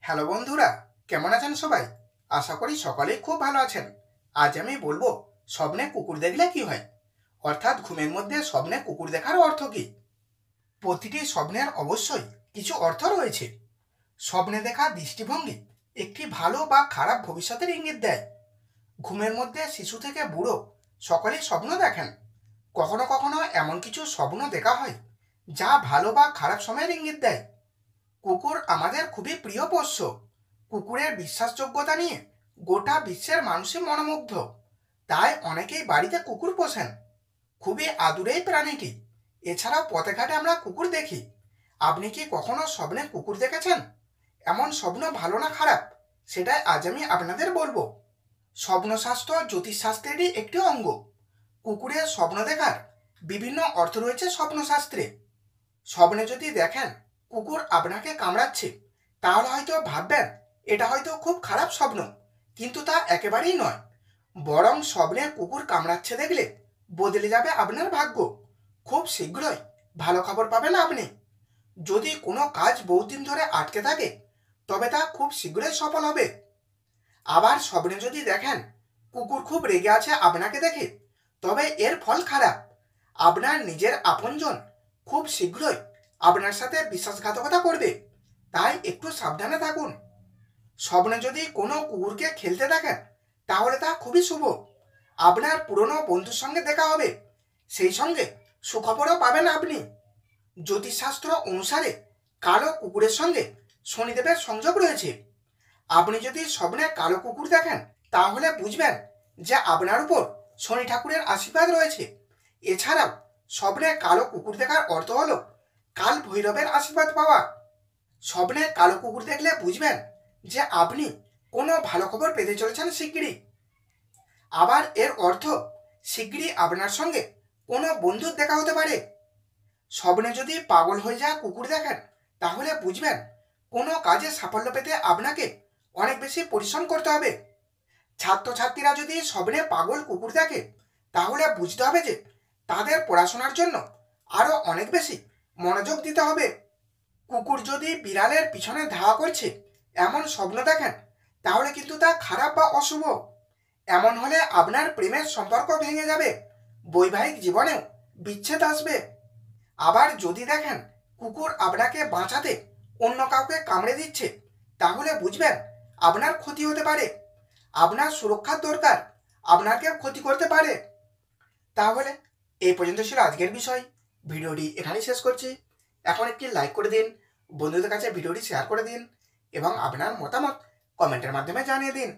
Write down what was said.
Hello বন্ধুরা, কেমন আছেন সবাই? আশা করি সকলেই খুব ভালো আছেন। আজ আমি বলবো স্বপ্নে কুকুর দেখলে কি হয়, অর্থাৎ ঘুমের মধ্যে স্বপ্নে কুকুর দেখার অর্থ কি। প্রতিটি স্বপ্নের অবশ্যই কিছু অর্থ রয়েছে। স্বপ্নে দেখা দৃষ্টিভঙ্গি একটি ভালো বা খারাপ ভবিষ্যতের ইঙ্গিত দেয়। ঘুমের মধ্যে শিশু থেকে বুড়ো সকলেই স্বপ্ন দেখেন। কখনো কখনো এমন কিছু স্বপ্ন দেখা হয় যা ভালো বা খারাপ সময়ের ইঙ্গিত দেয়। কুকুর আমাদের খুবই প্রিয় পোষ্য। কুকুরের বিশ্বাসযোগ্যতা নিয়ে গোটা বিশ্বের মানুষই মনোমুগ্ধ। তাই অনেকেই বাড়িতে কুকুর পোষেন। খুবই আদুরে এই প্রাণীটি। এছাড়াও পথে ঘাটে আমরা কুকুর দেখি। আপনি কি কখনো স্বপ্নে কুকুর দেখেছেন? এমন স্বপ্ন ভালো না খারাপ, সেটাই আজ আমি আপনাদের বলবো। স্বপ্নশাস্ত্র জ্যোতিষশাস্ত্রেরই একটি অঙ্গ। কুকুরের স্বপ্ন দেখার বিভিন্ন অর্থ রয়েছে স্বপ্নশাস্ত্রে। স্বপ্নে যদি দেখেন কুকুর আপনাকে কামড়াচ্ছে, তাহলে হয়তো ভাববেন এটা হয়তো খুব খারাপ স্বপ্ন, কিন্তু তা একেবারেই নয়। বরং স্বপ্নে কুকুর কামড়াচ্ছে দেখলে বদলে যাবে আপনার ভাগ্য। খুব শীঘ্রই ভালো খবর পাবেন আপনি। যদি কোনো কাজ বহুদিন ধরে আটকে থাকে, তবে তা খুব শীঘ্রই সফল হবে। আবার স্বপ্নে যদি দেখেন কুকুর খুব রেগে আছে আপনাকে দেখে, তবে এর ফল খারাপ। আপনার নিজের আপনজন খুব শীঘ্রই আপনার সাথে বিশ্বাসঘাতকতা করবে, তাই একটু সাবধানে থাকুন। স্বপ্নে যদি কোনো কুকুরকে খেলতে দেখেন, তাহলে তা খুবই শুভ। আপনার পুরনো বন্ধুর সঙ্গে দেখা হবে, সেই সঙ্গে সুখবরও পাবেন আপনি। জ্যোতিষশাস্ত্র অনুসারে কালো কুকুরের সঙ্গে শনিদেবের সংযোগ রয়েছে। আপনি যদি স্বপ্নে কালো কুকুর দেখেন, তাহলে বুঝবেন যে আপনার উপর শনি ঠাকুরের আশীর্বাদ রয়েছে। এছাড়াও স্বপ্নে কালো কুকুর দেখার অর্থ হলো কাল ভৈরবের আশীর্বাদ পাওয়া। স্বপ্নে কালো কুকুর দেখলে বুঝবেন যে আপনি কোনো ভালো খবর পেতে চলেছেন শিগগিরই। আবার এর অর্থ শিগগিরই আপনার সঙ্গে কোনো বন্ধুর দেখা হতে পারে। স্বপ্নে যদি পাগল হয়ে যাওয়া কুকুর দেখেন, তাহলে বুঝবেন কোনো কাজে সাফল্য পেতে আপনাকে অনেক বেশি পরিশ্রম করতে হবে। ছাত্রছাত্রীরা যদি স্বপ্নে পাগল কুকুর দেখে, তাহলে বুঝতে হবে যে তাদের পড়াশোনার জন্য আরও অনেক বেশি মনোযোগ দিতে হবে। কুকুর যদি বিড়ালের পিছনে ধাওয়া করছে এমন স্বপ্ন দেখেন, তাহলে কিন্তু তা খারাপ বা অশুভ। এমন হলে আপনার প্রেমের সম্পর্ক ভেঙে যাবে, বৈবাহিক জীবনেও বিচ্ছেদ আসবে। আবার যদি দেখেন কুকুর আপনাকে বাঁচাতে অন্য কাউকে কামড়ে দিচ্ছে, তাহলে বুঝবেন আপনার ক্ষতি হতে পারে। আপনার সুরক্ষার দরকার, আপনাকে ক্ষতি করতে পারে। তাহলে এই পর্যন্ত ছিল আজকের বিষয়। ভিডিওটি এখানেই শেষ করছি। এখন একটি লাইক করে দিন, বন্ধুদের কাছে ভিডিওটি শেয়ার করে দিন এবং আপনার মতামত কমেন্টের মাধ্যমে জানিয়ে দিন।